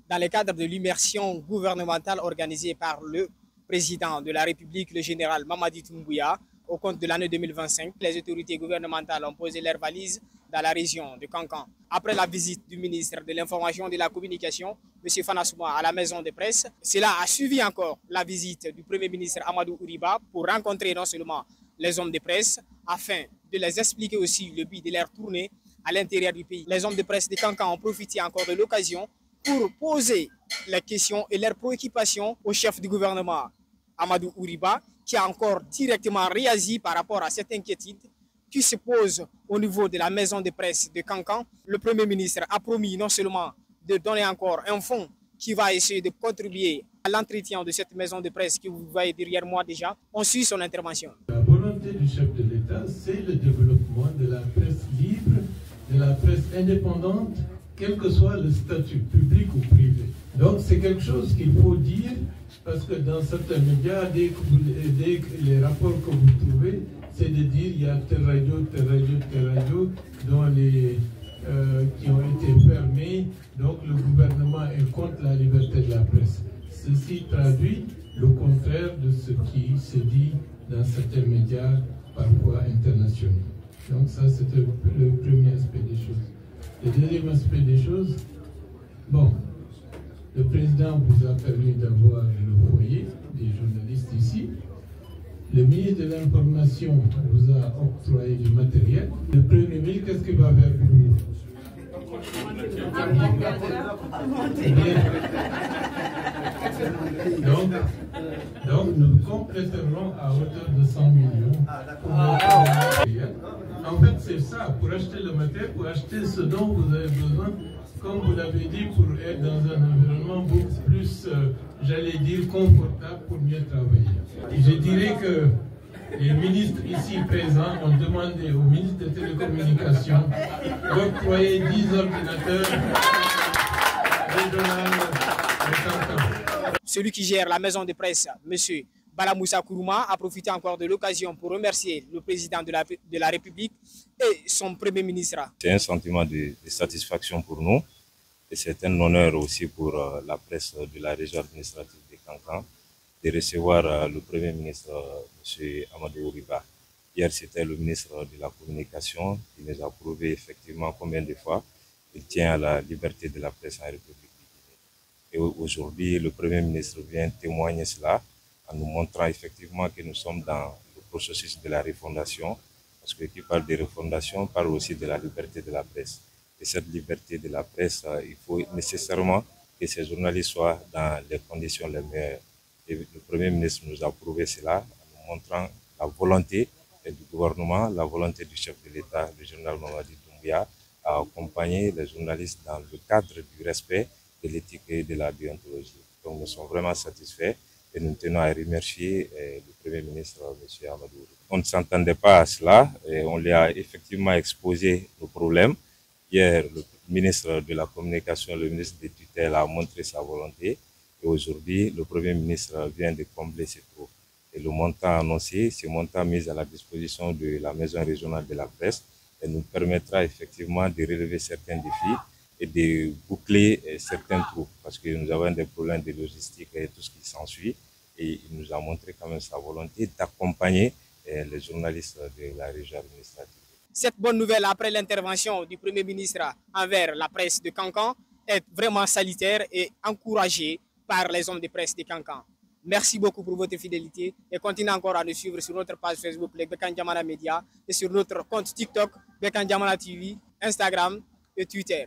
dans le cadre de l'immersion gouvernementale organisée par le président de la République, le général Mamadi Doumbouya, au compte de l'année 2025. Les autorités gouvernementales ont posé leurs valises dans la région de Kankan. Après la visite du ministre de l'Information et de la Communication, M. Fanassouma, à la maison de presse, cela a suivi encore la visite du Premier ministre Amadou Ouriba pour rencontrer non seulement les hommes de presse, afin de les expliquer aussi le but de leur tournée à l'intérieur du pays. Les hommes de presse de Kankan ont profité encore de l'occasion pour poser les questions et leurs préoccupations au chef du gouvernement, Amadou Ouriba, qui a encore directement réagi par rapport à cette inquiétude qui se pose au niveau de la maison de presse de Kankan. Le Premier ministre a promis non seulement de donner encore un fonds qui va essayer de contribuer à l'entretien de cette maison de presse que vous voyez derrière moi déjà. On suit son intervention. La volonté du chef de l'État, c'est le développement de la presse libre, de la presse indépendante, quel que soit le statut, public ou privé. Donc c'est quelque chose qu'il faut dire, parce que dans certains médias, dès que les rapports que vous trouvez, c'est de dire il y a telle radio, dont qui ont été fermés, donc le gouvernement est contre la liberté de la presse. Ceci traduit le contraire de ce qui se dit dans certains médias, parfois internationaux. Donc ça, c'était le premier aspect des choses. Le deuxième aspect des choses, bon, le président vous a permis d'avoir le foyer des journalistes ici. Le ministre de l'Information vous a octroyé du matériel. Le Premier ministre, qu'est-ce qu'il va faire pour vous? Donc, nous compléterons à hauteur de 100 millions pour le matériel. En fait, c'est ça, pour acheter le matériel, pour acheter ce dont vous avez besoin, comme vous l'avez dit, pour être dans un environnement beaucoup plus, j'allais dire, confortable pour mieux travailler. Et je dirais que les ministres ici présents ont demandé au ministre des Télécommunications d'octroyer 10 ordinateurs régionaux de Kankan. Celui qui gère la maison de presse, M. Balamoussa Kourouma, a profité encore de l'occasion pour remercier le président de la République et son Premier ministre. C'est un sentiment de satisfaction pour nous et c'est un honneur aussi pour la presse de la région administrative de Kankan de recevoir le Premier ministre, M. Amadou Ouriba. Hier, c'était le ministre de la Communication qui nous a prouvé effectivement combien de fois il tient à la liberté de la presse en République. Et aujourd'hui, le Premier ministre vient témoigner cela en nous montrant effectivement que nous sommes dans le processus de la refondation, parce que qui parle de refondation parle aussi de la liberté de la presse. Et cette liberté de la presse, il faut nécessairement que ces journalistes soient dans les conditions les meilleures. Et le Premier ministre nous a prouvé cela en nous montrant la volonté du gouvernement, la volonté du chef de l'État, le général Mamadi Doumbouya, à accompagner les journalistes dans le cadre du respect de l'éthique et de la déontologie. Donc nous sommes vraiment satisfaits et nous tenons à remercier le Premier ministre, M. Amadou. On ne s'entendait pas à cela et on lui a effectivement exposé nos problèmes. Hier, le ministre de la Communication, le ministre des tutelles a montré sa volonté et aujourd'hui, le Premier ministre vient de combler ces trous. Et le montant annoncé, ce montant mis à la disposition de la Maison régionale de la presse, et nous permettra effectivement de relever certains défis et de boucler certains trous, parce que nous avons des problèmes de logistique et tout ce qui s'ensuit. Et il nous a montré quand même sa volonté d'accompagner les journalistes de la région administrative. Cette bonne nouvelle après l'intervention du Premier ministre envers la presse de Kankan est vraiment salutaire et encouragée par les hommes de presse de Kankan. Merci beaucoup pour votre fidélité et continuez encore à nous suivre sur notre page Facebook, les Bekan Diamana Media, et sur notre compte TikTok, Bekan Diamana TV, Instagram et Twitter.